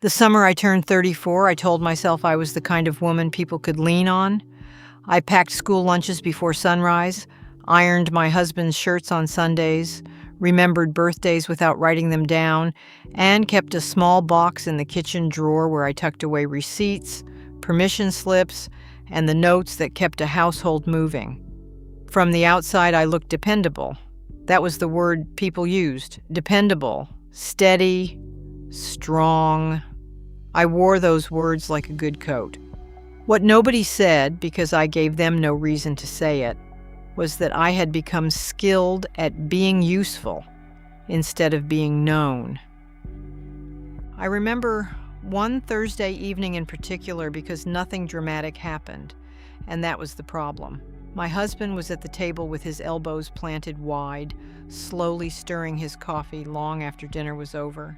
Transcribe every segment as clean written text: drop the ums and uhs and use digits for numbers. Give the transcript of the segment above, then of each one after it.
The summer I turned 34, I told myself I was the kind of woman people could lean on. I packed school lunches before sunrise, ironed my husband's shirts on Sundays, remembered birthdays without writing them down, and kept a small box in the kitchen drawer where I tucked away receipts, permission slips, and the notes that kept a household moving. From the outside, I looked dependable. That was the word people used. Dependable, steady, strong. I wore those words like a good coat. What nobody said, because I gave them no reason to say it, was that I had become skilled at being useful instead of being known. I remember one Thursday evening in particular because nothing dramatic happened, and that was the problem. My husband was at the table with his elbows planted wide, slowly stirring his coffee long after dinner was over.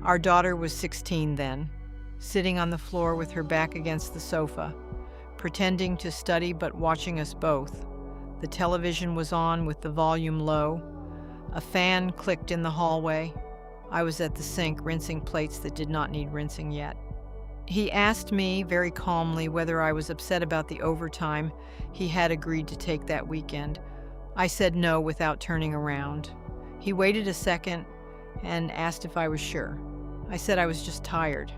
Our daughter was 16 then, sitting on the floor with her back against the sofa, pretending to study but watching us both. The television was on with the volume low. A fan clicked in the hallway. I was at the sink rinsing plates that did not need rinsing yet. He asked me very calmly whether I was upset about the overtime he had agreed to take that weekend. I said no without turning around. He waited a second and asked if I was sure. I said I was just tired.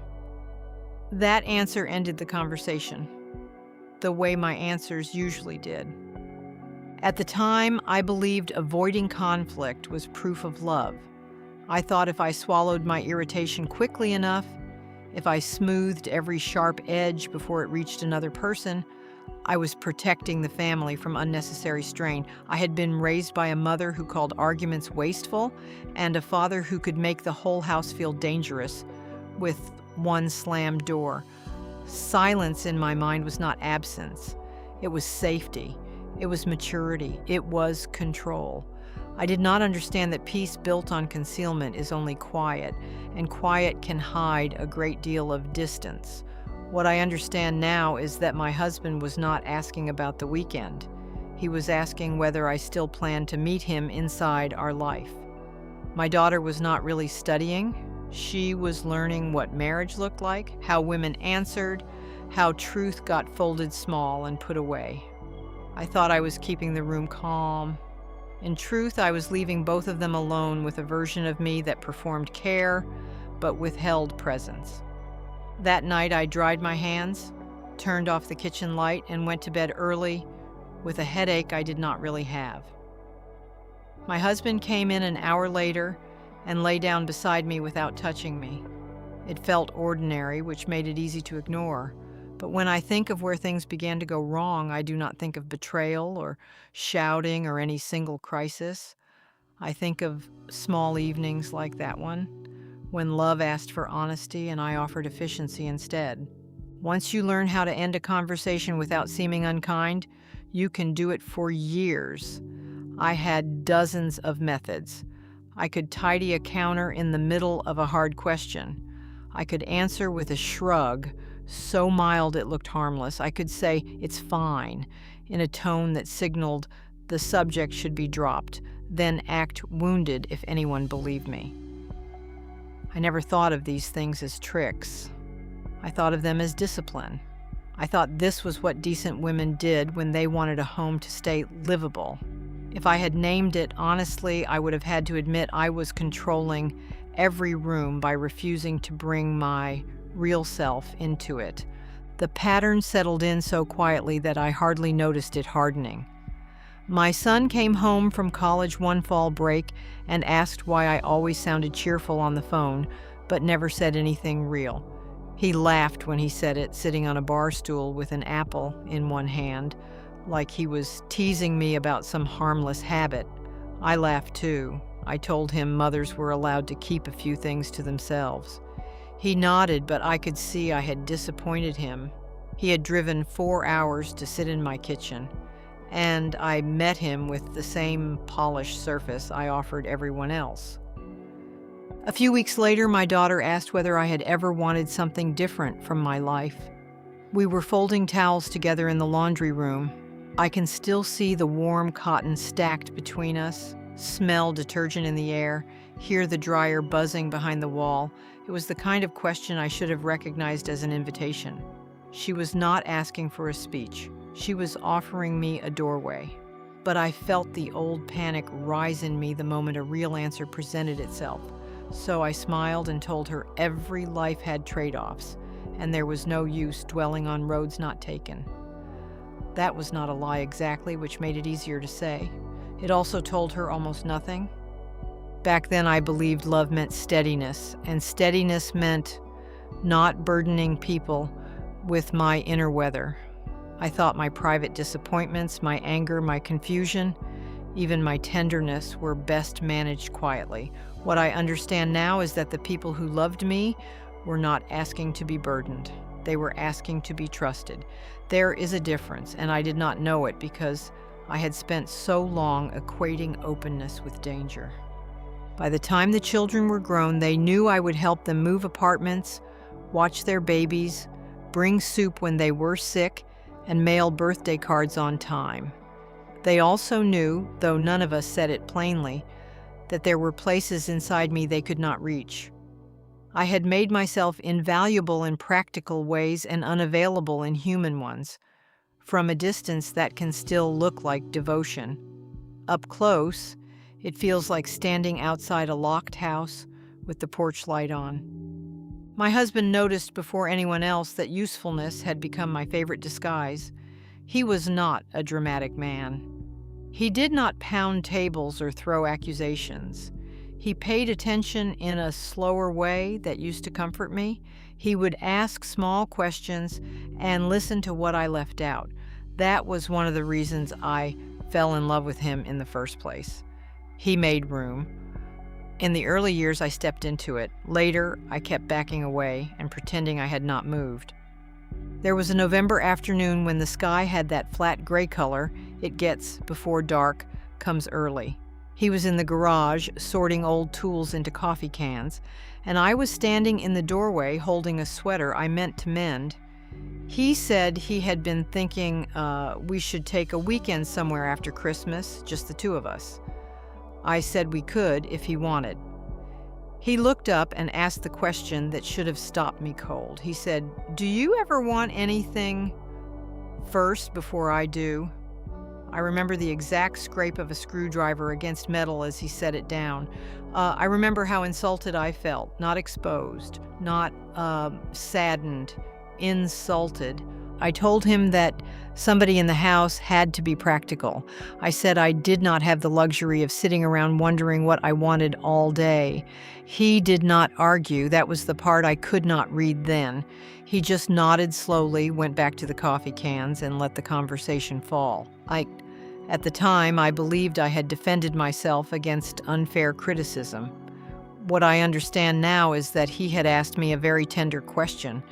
That answer ended the conversation, the way my answers usually did. At the time, I believed avoiding conflict was proof of love. I thought if I swallowed my irritation quickly enough, if I smoothed every sharp edge before it reached another person, I was protecting the family from unnecessary strain. I had been raised by a mother who called arguments wasteful and a father who could make the whole house feel dangerous with one slammed door. Silence in my mind was not absence. It was safety. It was maturity. It was control. I did not understand that peace built on concealment is only quiet, and quiet can hide a great deal of distance. What I understand now is that my husband was not asking about the weekend. He was asking whether I still planned to meet him inside our life. My daughter was not really studying. She was learning what marriage looked like, how women answered, how truth got folded small and put away. I thought I was keeping the room calm. In truth, I was leaving both of them alone with a version of me that performed care, but withheld presence. That night, I dried my hands, turned off the kitchen light, and went to bed early with a headache I did not really have. My husband came in an hour later and lay down beside me without touching me. It felt ordinary, which made it easy to ignore. But when I think of where things began to go wrong, I do not think of betrayal or shouting or any single crisis. I think of small evenings like that one, when love asked for honesty and I offered efficiency instead. Once you learn how to end a conversation without seeming unkind, you can do it for years. I had dozens of methods. I could tidy a counter in the middle of a hard question. I could answer with a shrug, so mild it looked harmless. I could say, "It's fine," in a tone that signaled the subject should be dropped, then act wounded if anyone believed me. I never thought of these things as tricks. I thought of them as discipline. I thought this was what decent women did when they wanted a home to stay livable. If I had named it honestly, I would have had to admit I was controlling every room by refusing to bring my real self into it. The pattern settled in so quietly that I hardly noticed it hardening. My son came home from college one fall break and asked why I always sounded cheerful on the phone, but never said anything real. He laughed when he said it, sitting on a bar stool with an apple in one hand, like he was teasing me about some harmless habit. I laughed too. I told him mothers were allowed to keep a few things to themselves. He nodded, but I could see I had disappointed him. He had driven 4 hours to sit in my kitchen, and I met him with the same polished surface I offered everyone else. A few weeks later, my daughter asked whether I had ever wanted something different from my life. We were folding towels together in the laundry room. I can still see the warm cotton stacked between us, smell detergent in the air, hear the dryer buzzing behind the wall. It It was the kind of question I should have recognized as an invitation. She was not asking for a speech. She was offering me a doorway. But I felt the old panic rise in me the moment a real answer presented itself. So I smiled and told her every life had trade-offs, and there was no use dwelling on roads not taken. That was not a lie exactly, which made it easier to say. It also told her almost nothing. Back then I believed love meant steadiness, and steadiness meant not burdening people with my inner weather. I thought my private disappointments, my anger, my confusion, even my tenderness were best managed quietly. What I understand now is that the people who loved me were not asking to be burdened. They were asking to be trusted. There is a difference, and I did not know it because I had spent so long equating openness with danger. By the time the children were grown, they knew I would help them move apartments, watch their babies, bring soup when they were sick, and mail birthday cards on time. They also knew, though none of us said it plainly, that there were places inside me they could not reach. I had made myself invaluable in practical ways and unavailable in human ones. From a distance, that can still look like devotion. Up close, it feels like standing outside a locked house with the porch light on. My husband noticed before anyone else that usefulness had become my favorite disguise. He was not a dramatic man. He did not pound tables or throw accusations. He paid attention in a slower way that used to comfort me. He would ask small questions and listen to what I left out. That was one of the reasons I fell in love with him in the first place. He made room. In the early years, I stepped into it. Later, I kept backing away and pretending I had not moved. There was a November afternoon when the sky had that flat gray color it gets before dark comes early. He was in the garage sorting old tools into coffee cans, and I was standing in the doorway holding a sweater I meant to mend. He said he had been thinking we should take a weekend somewhere after Christmas, just the two of us. I said we could if he wanted. He looked up and asked the question that should have stopped me cold. He said, "Do you ever want anything first before I do?" I remember the exact scrape of a screwdriver against metal as he set it down. I remember how insulted I felt, not exposed, not saddened, insulted. I told him that somebody in the house had to be practical. I said I did not have the luxury of sitting around wondering what I wanted all day. He did not argue. That was the part I could not read then. He just nodded slowly, went back to the coffee cans, and let the conversation fall. At the time, I believed I had defended myself against unfair criticism. What I understand now is that he had asked me a very tender question,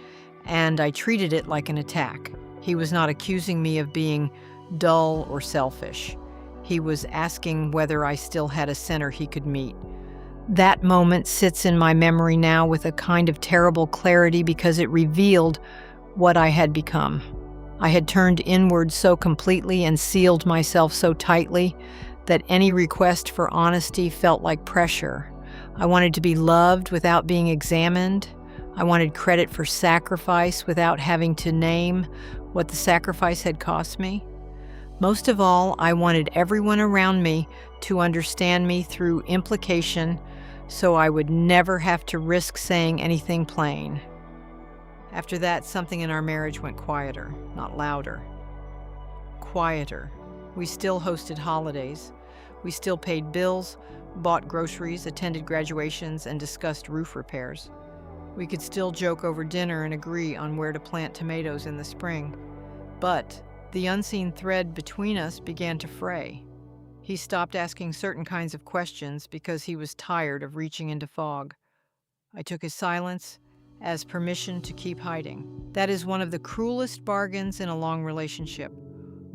and I treated it like an attack. He was not accusing me of being dull or selfish. He was asking whether I still had a center he could meet. That moment sits in my memory now with a kind of terrible clarity because it revealed what I had become. I had turned inward so completely and sealed myself so tightly that any request for honesty felt like pressure. I wanted to be loved without being examined. I wanted credit for sacrifice without having to name what the sacrifice had cost me. Most of all, I wanted everyone around me to understand me through implication, so I would never have to risk saying anything plain. After that, something in our marriage went quieter, not louder. Quieter. We still hosted holidays. We still paid bills, bought groceries, attended graduations, and discussed roof repairs. We could still joke over dinner and agree on where to plant tomatoes in the spring. But the unseen thread between us began to fray. He stopped asking certain kinds of questions because he was tired of reaching into fog. I took his silence as permission to keep hiding. That is one of the cruelest bargains in a long relationship.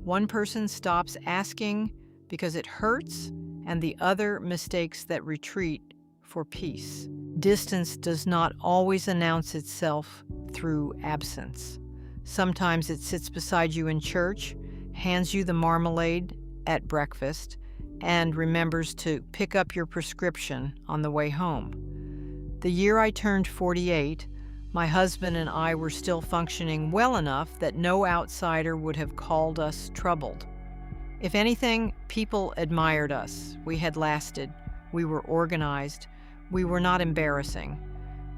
One person stops asking because it hurts, and the other mistakes that retreat for peace. Distance does not always announce itself through absence. Sometimes it sits beside you in church, hands you the marmalade at breakfast, and remembers to pick up your prescription on the way home. The year I turned 48, my husband and I were still functioning well enough that no outsider would have called us troubled. If anything, people admired us. We had lasted. We were organized. We were not embarrassing.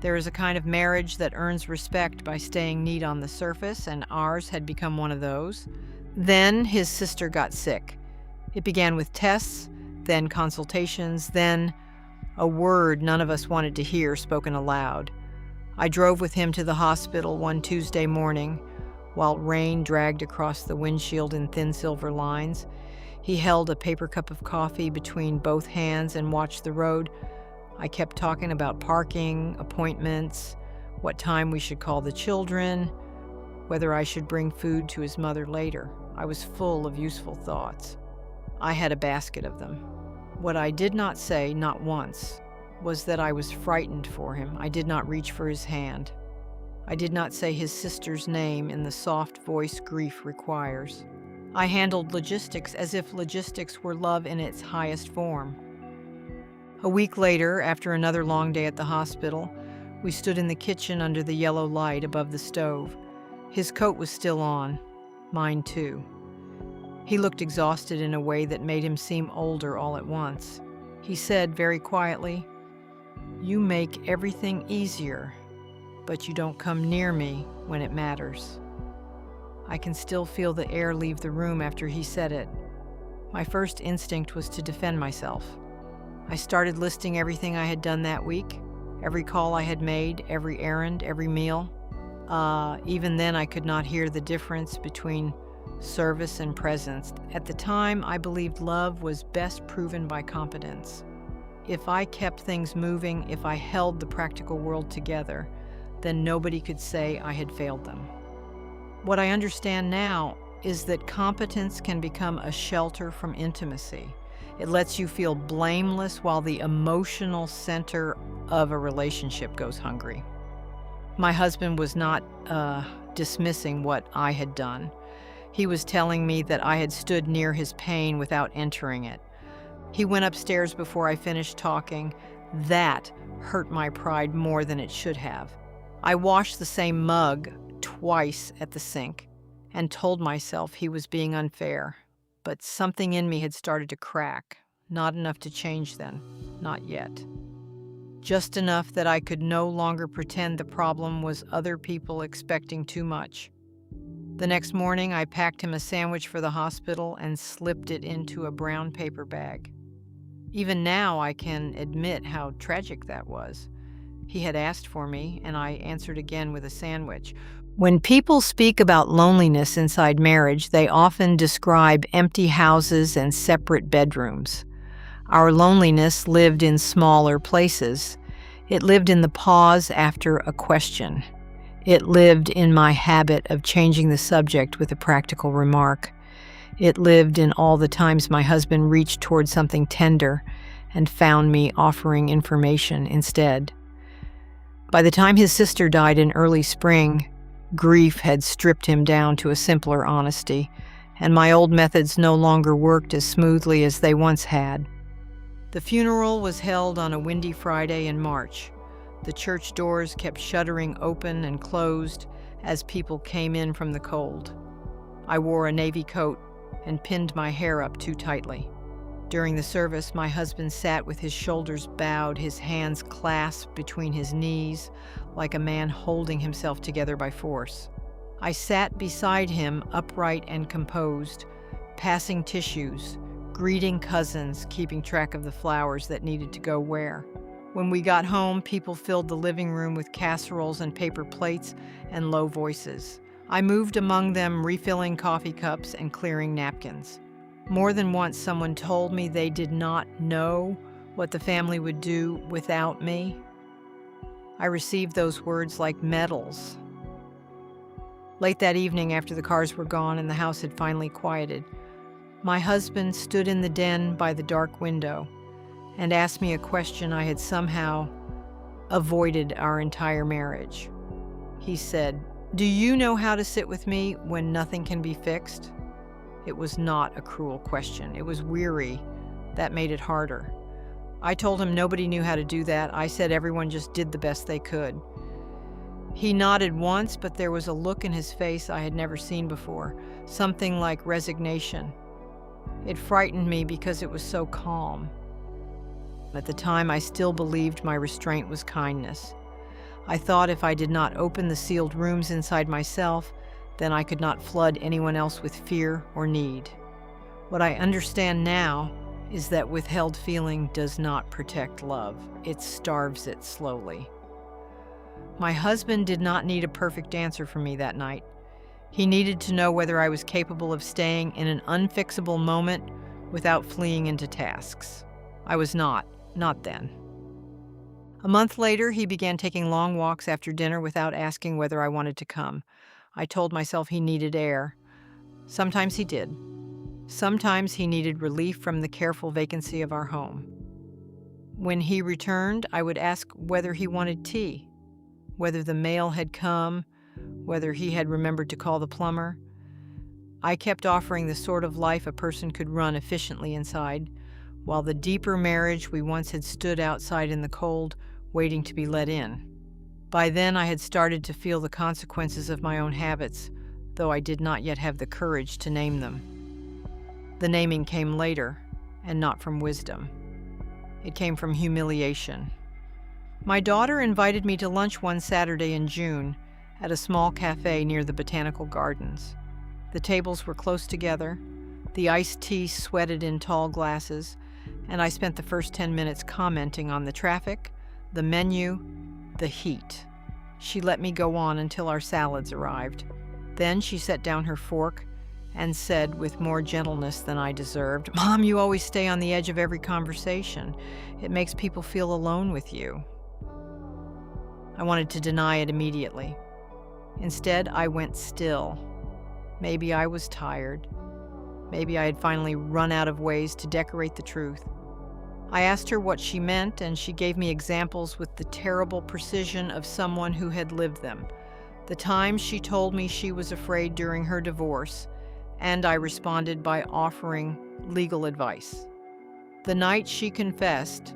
There is a kind of marriage that earns respect by staying neat on the surface, and ours had become one of those. Then his sister got sick. It began with tests, then consultations, then a word none of us wanted to hear spoken aloud. I drove with him to the hospital one Tuesday morning, while rain dragged across the windshield in thin silver lines. He held a paper cup of coffee between both hands and watched the road. I kept talking about parking, appointments, what time we should call the children, whether I should bring food to his mother later. I was full of useful thoughts. I had a basket of them. What I did not say, not once, was that I was frightened for him. I did not reach for his hand. I did not say his sister's name in the soft voice grief requires. I handled logistics as if logistics were love in its highest form. A week later, after another long day at the hospital, we stood in the kitchen under the yellow light above the stove. His coat was still on, mine too. He looked exhausted in a way that made him seem older all at once. He said very quietly, "You make everything easier, but you don't come near me when it matters." I can still feel the air leave the room after he said it. My first instinct was to defend myself. I started listing everything I had done that week, every call I had made, every errand, every meal. Even then I could not hear the difference between service and presence. At the time, I believed love was best proven by competence. If I kept things moving, if I held the practical world together, then nobody could say I had failed them. What I understand now is that competence can become a shelter from intimacy. It lets you feel blameless while the emotional center of a relationship goes hungry. My husband was not dismissing what I had done. He was telling me that I had stood near his pain without entering it. He went upstairs before I finished talking. That hurt my pride more than it should have. I washed the same mug twice at the sink and told myself he was being unfair. But something in me had started to crack. Not enough to change then. Not yet. Just enough that I could no longer pretend the problem was other people expecting too much. The next morning, I packed him a sandwich for the hospital and slipped it into a brown paper bag. Even now, I can admit how tragic that was. He had asked for me, and I answered again with a sandwich. When people speak about loneliness inside marriage, they often describe empty houses and separate bedrooms. Our loneliness lived in smaller places. It lived in the pause after a question. It lived in my habit of changing the subject with a practical remark. It lived in all the times my husband reached toward something tender and found me offering information instead. By the time his sister died in early spring, grief had stripped him down to a simpler honesty, and my old methods no longer worked as smoothly as they once had. The funeral was held on a windy Friday in March. The church doors kept shuddering open and closed as people came in from the cold. I wore a navy coat and pinned my hair up too tightly. During the service, my husband sat with his shoulders bowed, his hands clasped between his knees, like a man holding himself together by force. I sat beside him, upright and composed, passing tissues, greeting cousins, keeping track of the flowers that needed to go where. When we got home, people filled the living room with casseroles and paper plates and low voices. I moved among them, refilling coffee cups and clearing napkins. More than once, someone told me they did not know what the family would do without me. I received those words like medals. Late that evening, after the cars were gone and the house had finally quieted, my husband stood in the den by the dark window and asked me a question I had somehow avoided our entire marriage. He said, "Do you know how to sit with me when nothing can be fixed?" It was not a cruel question. It was weary. That made it harder. I told him nobody knew how to do that. I said everyone just did the best they could. He nodded once, but there was a look in his face I had never seen before, something like resignation. It frightened me because it was so calm. At the time, I still believed my restraint was kindness. I thought if I did not open the sealed rooms inside myself, then I could not flood anyone else with fear or need. What I understand now is that withheld feeling does not protect love. It starves it slowly. My husband did not need a perfect answer from me that night. He needed to know whether I was capable of staying in an unfixable moment without fleeing into tasks. I was not then. A month later, he began taking long walks after dinner without asking whether I wanted to come. I told myself he needed air. Sometimes he did. Sometimes he needed relief from the careful vacancy of our home. When he returned, I would ask whether he wanted tea, whether the mail had come, whether he had remembered to call the plumber. I kept offering the sort of life a person could run efficiently inside, while the deeper marriage we once had stood outside in the cold, waiting to be let in. By then, I had started to feel the consequences of my own habits, though I did not yet have the courage to name them. The naming came later, and not from wisdom. It came from humiliation. My daughter invited me to lunch one Saturday in June at a small cafe near the Botanical Gardens. The tables were close together, the iced tea sweated in tall glasses, and I spent the first 10 minutes commenting on the traffic, the menu, the heat. She let me go on until our salads arrived. Then she set down her fork and said with more gentleness than I deserved, "Mom, you always stay on the edge of every conversation. It makes people feel alone with you." I wanted to deny it immediately. Instead, I went still. Maybe I was tired. Maybe I had finally run out of ways to decorate the truth. I asked her what she meant, and she gave me examples with the terrible precision of someone who had lived them. The times she told me she was afraid during her divorce, and I responded by offering legal advice. The night she confessed,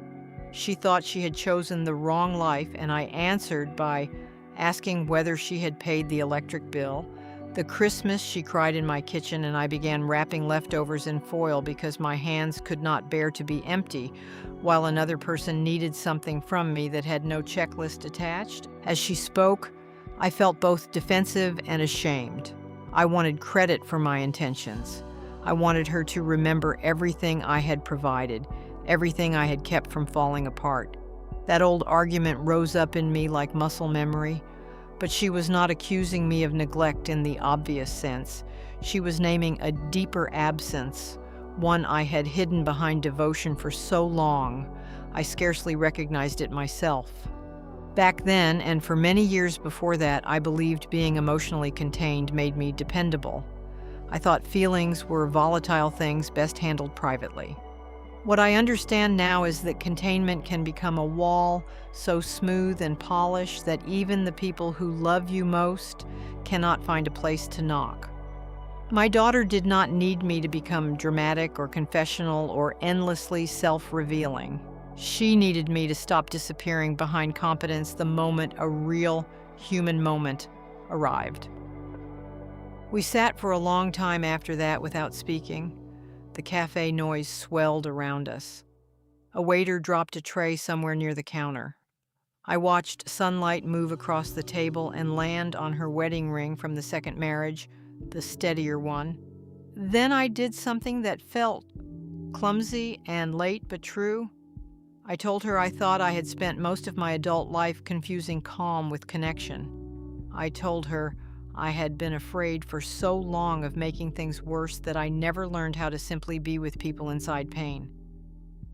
she thought she had chosen the wrong life, and I answered by asking whether she had paid the electric bill. The Christmas she cried in my kitchen, and I began wrapping leftovers in foil because my hands could not bear to be empty, while another person needed something from me that had no checklist attached. As she spoke, I felt both defensive and ashamed. I wanted credit for my intentions. I wanted her to remember everything I had provided, everything I had kept from falling apart. That old argument rose up in me like muscle memory. But she was not accusing me of neglect in the obvious sense. She was naming a deeper absence, one I had hidden behind devotion for so long, I scarcely recognized it myself. Back then, and for many years before that, I believed being emotionally contained made me dependable. I thought feelings were volatile things best handled privately. What I understand now is that containment can become a wall so smooth and polished that even the people who love you most cannot find a place to knock. My daughter did not need me to become dramatic or confessional or endlessly self-revealing. She needed me to stop disappearing behind competence the moment a real human moment arrived. We sat for a long time after that without speaking. The cafe noise swelled around us. A waiter dropped a tray somewhere near the counter. I watched sunlight move across the table and land on her wedding ring from the second marriage, the steadier one. Then I did something that felt clumsy and late but true. I told her I thought I had spent most of my adult life confusing calm with connection. I told her I had been afraid for so long of making things worse that I never learned how to simply be with people inside pain.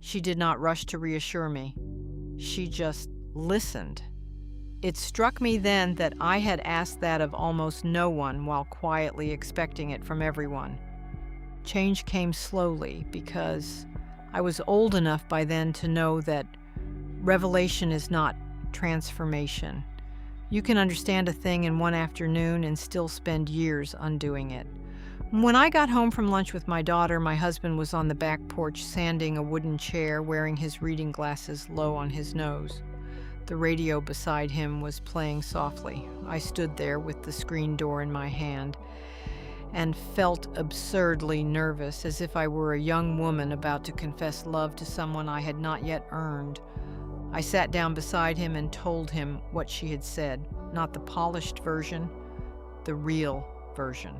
She did not rush to reassure me. She just listened. It struck me then that I had asked that of almost no one while quietly expecting it from everyone. Change came slowly because I was old enough by then to know that revelation is not transformation. You can understand a thing in one afternoon and still spend years undoing it. When I got home from lunch with my daughter, my husband was on the back porch sanding a wooden chair, wearing his reading glasses low on his nose. The radio beside him was playing softly. I stood there with the screen door in my hand and felt absurdly nervous, as if I were a young woman about to confess love to someone I had not yet earned. I sat down beside him and told him what she had said, not the polished version, the real version.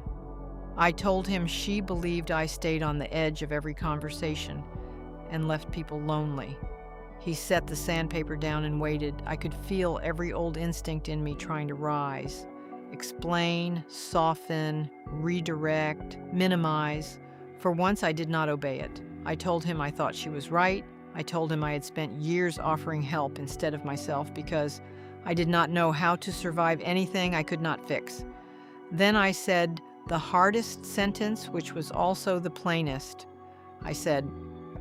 I told him she believed I stayed on the edge of every conversation and left people lonely. He set the sandpaper down and waited. I could feel every old instinct in me trying to rise. Explain, soften, redirect, minimize. For once, I did not obey it. I told him I thought she was right. I told him I had spent years offering help instead of myself because I did not know how to survive anything I could not fix. Then I said the hardest sentence, which was also the plainest. I said,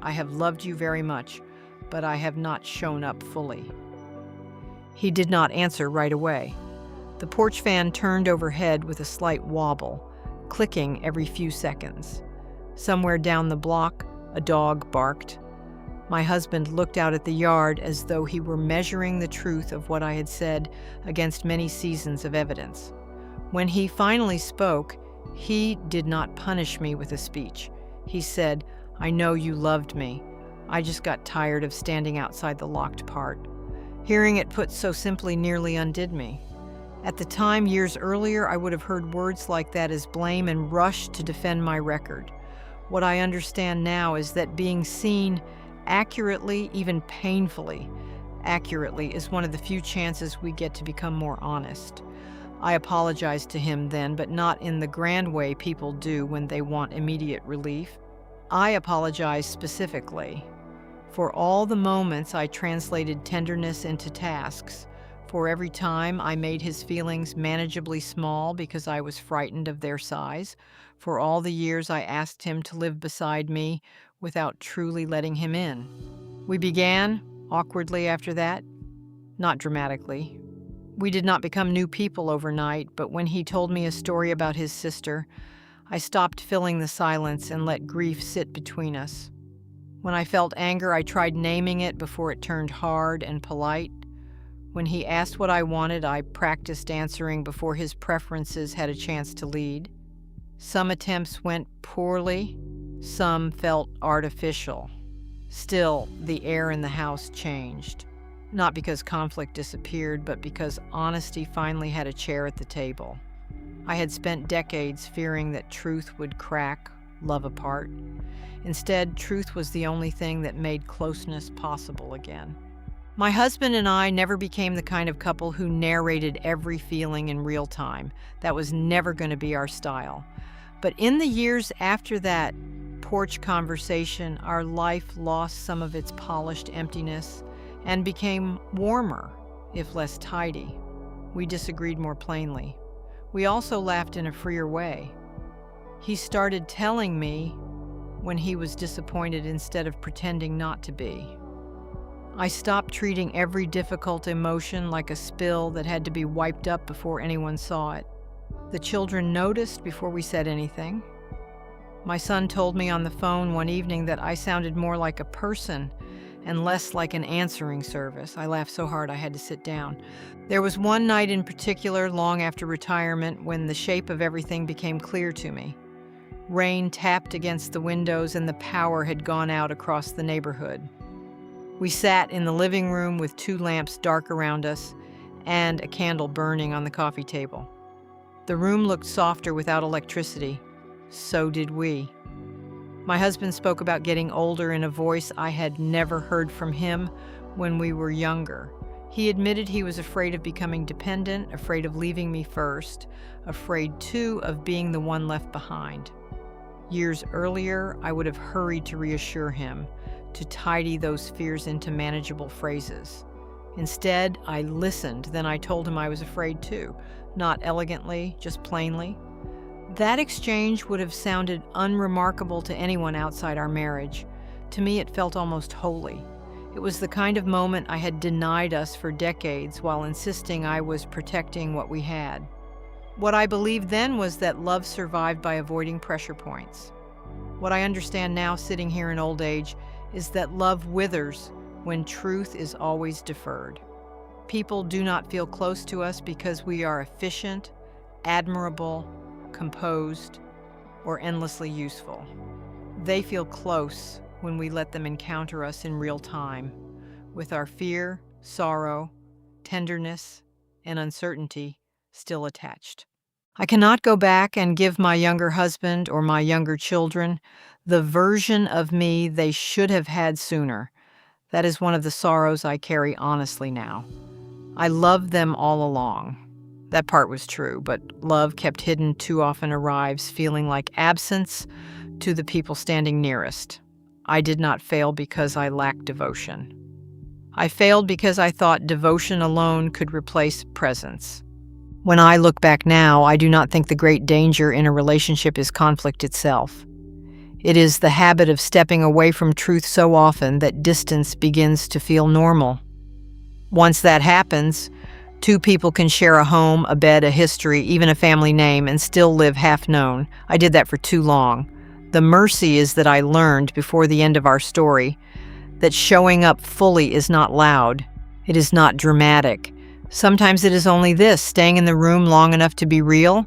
I have loved you very much, but I have not shown up fully. He did not answer right away. The porch fan turned overhead with a slight wobble, clicking every few seconds. Somewhere down the block, a dog barked. My husband looked out at the yard as though he were measuring the truth of what I had said against many seasons of evidence. When he finally spoke, he did not punish me with a speech. He said, I know you loved me. I just got tired of standing outside the locked part. Hearing it put so simply nearly undid me. At the time, years earlier, I would have heard words like that as blame and rushed to defend my record. What I understand now is that being seen accurately, even painfully accurately, is one of the few chances we get to become more honest. I apologized to him then, but not in the grand way people do when they want immediate relief. I apologized specifically for all the moments I translated tenderness into tasks, for every time I made his feelings manageably small because I was frightened of their size, for all the years I asked him to live beside me without truly letting him in. We began awkwardly after that, not dramatically. We did not become new people overnight, but when he told me a story about his sister, I stopped filling the silence and let grief sit between us. When I felt anger, I tried naming it before it turned hard and polite. When he asked what I wanted, I practiced answering before his preferences had a chance to lead. Some attempts went poorly, some felt artificial. Still, the air in the house changed. Not because conflict disappeared, but because honesty finally had a chair at the table. I had spent decades fearing that truth would crack love apart. Instead, truth was the only thing that made closeness possible again. My husband and I never became the kind of couple who narrated every feeling in real time. That was never going to be our style. But in the years after that porch conversation, our life lost some of its polished emptiness and became warmer, if less tidy. We disagreed more plainly. We also laughed in a freer way. He started telling me when he was disappointed instead of pretending not to be. I stopped treating every difficult emotion like a spill that had to be wiped up before anyone saw it. The children noticed before we said anything. My son told me on the phone one evening that I sounded more like a person and less like an answering service. I laughed so hard I had to sit down. There was one night in particular, long after retirement, when the shape of everything became clear to me. Rain tapped against the windows and the power had gone out across the neighborhood. We sat in the living room with 2 lamps dark around us and a candle burning on the coffee table. The room looked softer without electricity. So did we. My husband spoke about getting older in a voice I had never heard from him when we were younger. He admitted he was afraid of becoming dependent, afraid of leaving me first, afraid, too, of being the one left behind. Years earlier, I would have hurried to reassure him, to tidy those fears into manageable phrases. Instead, I listened, then I told him I was afraid too, not elegantly, just plainly. That exchange would have sounded unremarkable to anyone outside our marriage. To me, it felt almost holy. It was the kind of moment I had denied us for decades while insisting I was protecting what we had. What I believed then was that love survived by avoiding pressure points. What I understand now, sitting here in old age, is that love withers when truth is always deferred. People do not feel close to us because we are efficient, admirable, composed, or endlessly useful. They feel close when we let them encounter us in real time, with our fear, sorrow, tenderness, and uncertainty still attached. I cannot go back and give my younger husband or my younger children the version of me they should have had sooner. That is one of the sorrows I carry honestly now. I loved them all along. That part was true, but love kept hidden too often arrives, feeling like absence to the people standing nearest. I did not fail because I lacked devotion. I failed because I thought devotion alone could replace presence. When I look back now, I do not think the great danger in a relationship is conflict itself. It is the habit of stepping away from truth so often that distance begins to feel normal. Once that happens, two people can share a home, a bed, a history, even a family name, and still live half-known. I did that for too long. The mercy is that I learned before the end of our story that showing up fully is not loud. It is not dramatic. Sometimes it is only this, staying in the room long enough to be real,